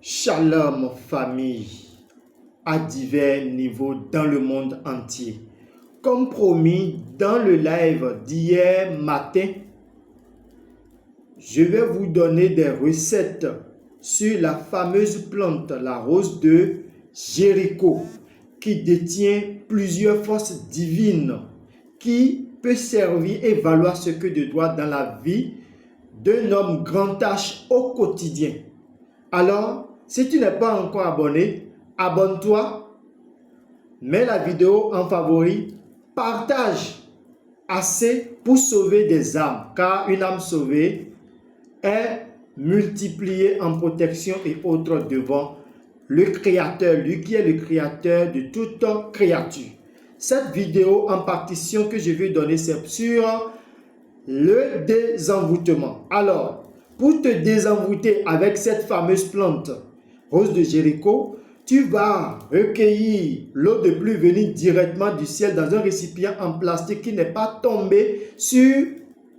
Shalom famille à divers niveaux dans le monde entier. Comme promis dans le live d'hier matin, je vais vous donner des recettes sur la fameuse plante, la rose de Jéricho, qui détient plusieurs forces divines, qui peut servir et valoir ce que de droit dans la vie d'un homme grand H au quotidien. Alors, si tu n'es pas encore abonné, abonne-toi, mets la vidéo en favori, partage assez pour sauver des âmes, car une âme sauvée est multipliée en protection et autres devant le Créateur, lui qui est le Créateur de toute créature. Cette vidéo en partition que je vais donner, c'est sur le désenvoûtement. Alors, pour te désenvoûter avec cette fameuse plante, rose de Jéricho, tu vas recueillir l'eau de pluie venue directement du ciel dans un récipient en plastique qui n'est pas tombé sur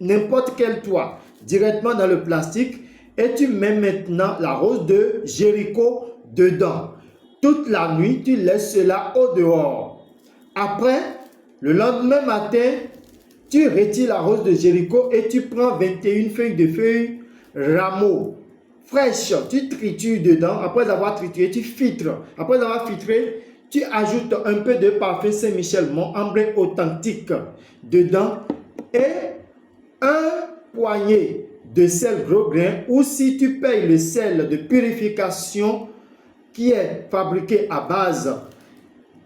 n'importe quel toit, directement dans le plastique, et tu mets maintenant la rose de Jéricho dedans. Toute la nuit, tu laisses cela au dehors. Après, le lendemain matin, tu retires la rose de Jéricho et tu prends 21 feuilles de feuilles rameaux fraîches. Tu tritures dedans. Après avoir trituré, tu filtres. Après avoir filtré, tu ajoutes un peu de parfum Saint-Michel, mon emblème authentique dedans et un poignet de sel gros grain, ou si tu payes le sel de purification qui est fabriqué à base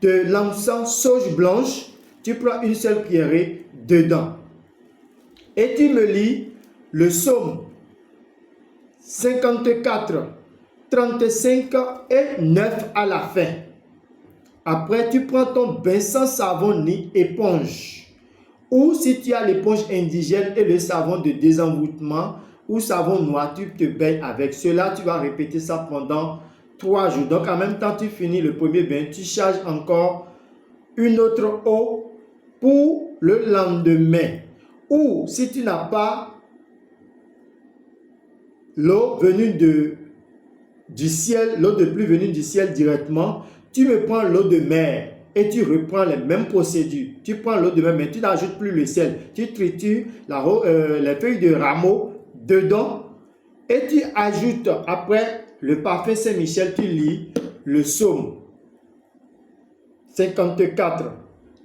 de l'encens sauge blanche, tu prends une seule cuillerée dedans. Et tu me lis le psaume 54, 35 et 9 à la fin. Après, tu prends ton bain sans savon ni éponge. Ou si tu as l'éponge indigène et le savon de désenvoûtement ou savon noir, tu te baignes avec cela. Tu vas répéter ça pendant 3 jours. Donc, en même temps, tu finis le premier bain, tu charges encore une autre eau pour le lendemain. Ou si tu n'as pas l'eau venue du ciel, l'eau de pluie venue du ciel directement, tu me prends l'eau de mer et tu reprends les mêmes procédures. Tu prends l'eau de mer, mais tu n'ajoutes plus le sel. Tu tritures les feuilles de rameau dedans et tu ajoutes après le parfum Saint-Michel, tu lis le psaume 54,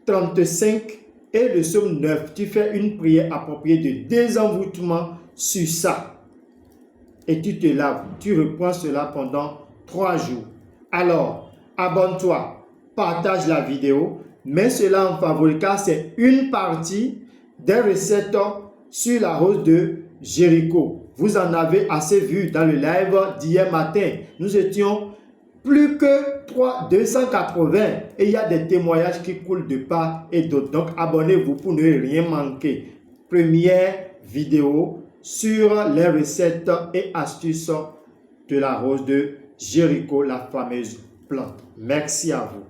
35 et le psaume 9. Tu fais une prière appropriée de désenvoûtement sur ça. Et tu te laves. Tu reprends cela pendant 3 jours. Alors, abonne-toi, partage la vidéo, mets cela en favori car c'est une partie des recettes sur la rose de Jéricho. Vous en avez assez vu dans le live d'hier matin. Nous étions plus que 280 et il y a des témoignages qui coulent de part et d'autre. Donc, abonnez-vous pour ne rien manquer. Première vidéo sur les recettes et astuces de la rose de Jéricho, la fameuse plante. Merci à vous.